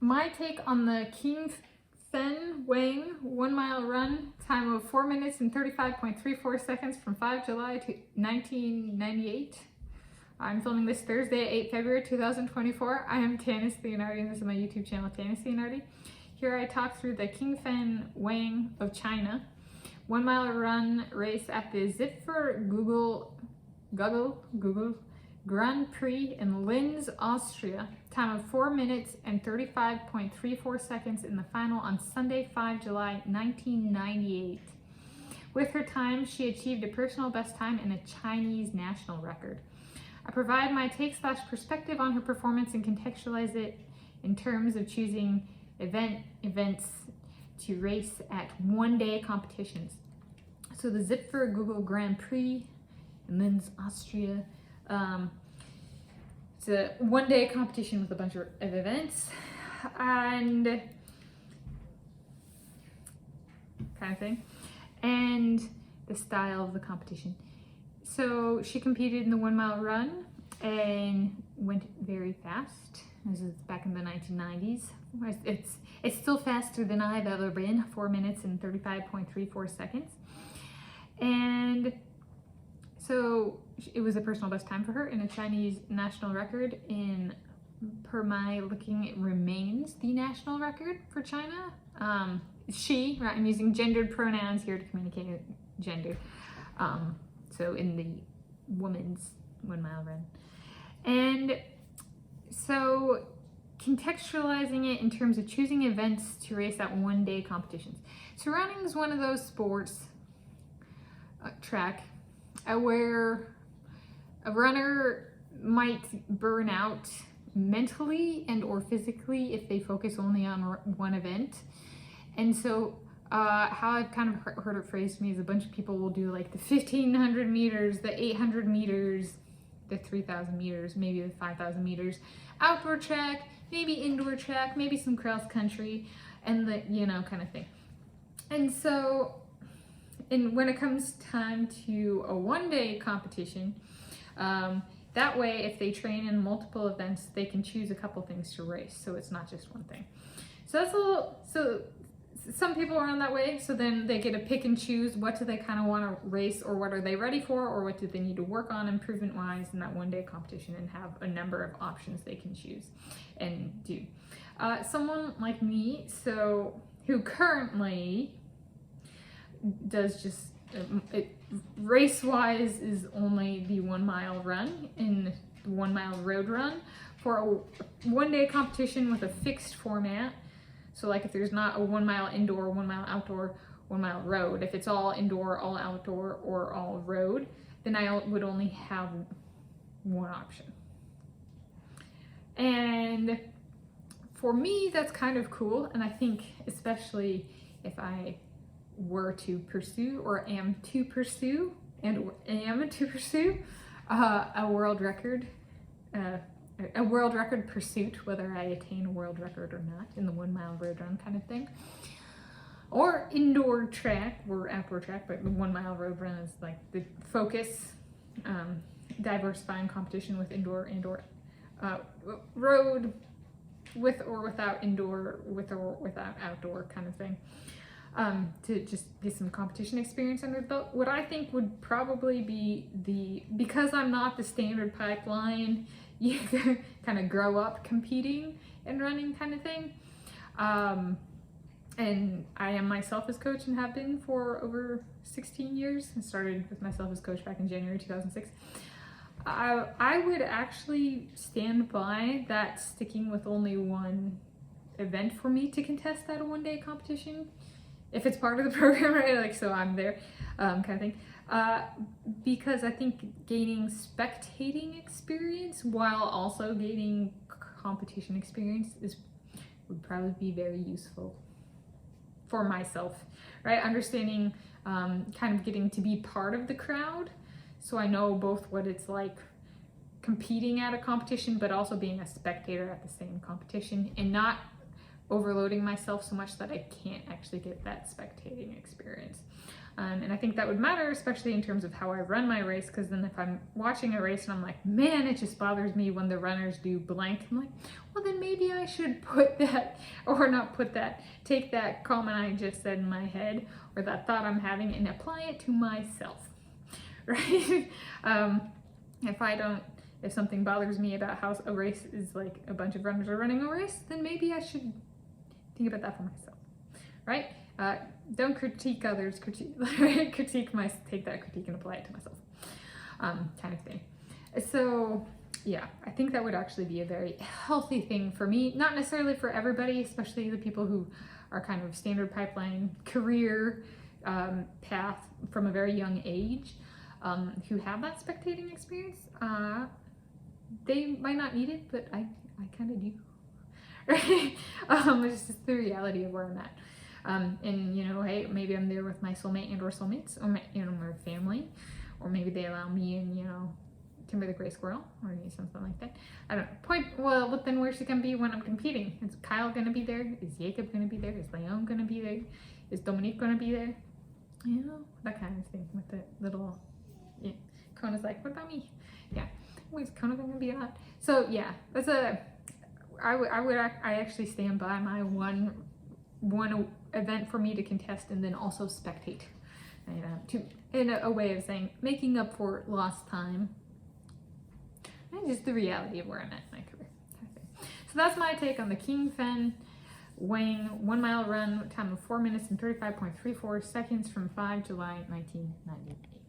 my take on the Qingfen Wang 1 mile run, time of 4 minutes and 35.34 seconds from 5 July to 1998. I'm filming this Thursday, 8 February 2024. I am Tanis Leonhardi, and this is my YouTube channel, Tanis Leonhardi. Here I talk through the Qingfen Wang of China 1 mile run race at the Zipfer Gugl Grand Prix in Linz, Austria. Time of 4 minutes and 35.34 seconds in the final on Sunday, 5 July 1998. With her time, she achieved a personal best time and a Chinese national record. I provide my take/perspective on her performance and contextualize it in terms of choosing events to race at one-day competitions. So the Zipfer Gugl Grand Prix in Linz, Austria. It's a one-day competition with a bunch of events and kind of thing, and the style of the competition. So she competed in the 1 mile run and went very fast. This is back in the 1990s. It's still faster than I've ever been, 4 minutes and 35.34 seconds. And so it was a personal best time for her and a Chinese national record. And per my looking, it remains the national record for China. She, right, I'm using gendered pronouns here to communicate gender. So in the woman's 1 mile run. And so contextualizing it in terms of choosing events to race at one-day competitions. So running is one of those sports, track, where a runner might burn out mentally and or physically if they focus only on one event. And so how I've kind of heard it phrased to me is a bunch of people will do like the 1,500 meters, the 800 meters, the 3,000 meters, maybe the 5,000 meters, outdoor track, maybe indoor track, maybe some cross country, and the, you know, kind of thing. And so, and when it comes time to a one-day competition, that way, if they train in multiple events, they can choose a couple things to race. So it's not just one thing. So that's a little, so some people are on that way. So then they get to pick and choose what do they kind of want to race, or what are they ready for, or what do they need to work on improvement wise in that one-day competition, and have a number of options they can choose and do. Someone like me, so who currently does just race-wise is only the 1 mile run in the 1 mile road run for a one-day competition with a fixed format. So like if there's not a 1 mile indoor, 1 mile outdoor, 1 mile road, if it's all indoor, all outdoor, or all road, then I would only have one option. And for me, that's kind of cool. And I think especially if I were to pursue or am to pursue a world record, pursuit, whether I attain a world record or not in the 1 mile road run kind of thing, or indoor track or outdoor track, but the 1 mile road run is like the focus, diversifying competition with indoor road, with or without indoor, with or without outdoor kind of thing. To just get some competition experience under the belt. What I think would probably be because I'm not the standard pipeline, you kind of grow up competing and running kind of thing. And I am myself as coach and have been for over 16 years. I started with myself as coach back in January 2006. I would actually stand by that, sticking with only one event for me to contest at a one-day competition. If it's part of the program, right? Like, so I'm there, kind of thing. Because I think gaining spectating experience while also gaining competition experience would probably be very useful for myself, right? Understanding, kind of getting to be part of the crowd. So I know both what it's like competing at a competition, but also being a spectator at the same competition, and not overloading myself so much that I can't actually get that spectating experience. And I think that would matter, especially in terms of how I run my race, because then if I'm watching a race and I'm like, man, it just bothers me when the runners do blank, I'm like, well, then maybe I should put that, or not put that, take that comment I just said in my head, or that thought I'm having, and apply it to myself, right? If something bothers me about how a race is like a bunch of runners are running a race, then maybe I should think about that for myself, right? Don't critique others, take that critique and apply it to myself, kind of thing. So yeah, I think that would actually be a very healthy thing for me, not necessarily for everybody, especially the people who are kind of standard pipeline career path from a very young age, who have that spectating experience. They might not need it, but I kind of do. Right? It's just the reality of where I'm at. And you know, hey, maybe I'm there with my soulmate and or soulmates, or my, you know, my family, or maybe they allow me and, you know, Timber the Gray Squirrel, or something like that. I don't know. Well, but then where's she gonna be when I'm competing? Is Kyle gonna be there? Is Jacob gonna be there? Is Leon gonna be there? Is Dominique gonna be there? You know, that kind of thing with the little, yeah. Kona's like, what about me? Yeah. Where's Kona gonna be on? So yeah, that's I actually stand by my one event for me to contest and then also spectate, in a way of saying making up for lost time, and just the reality of where I'm at in my career. So that's my take on the Qingfen Wang 1 mile run, time of 4 minutes and 35.34 seconds from 5 July 1998.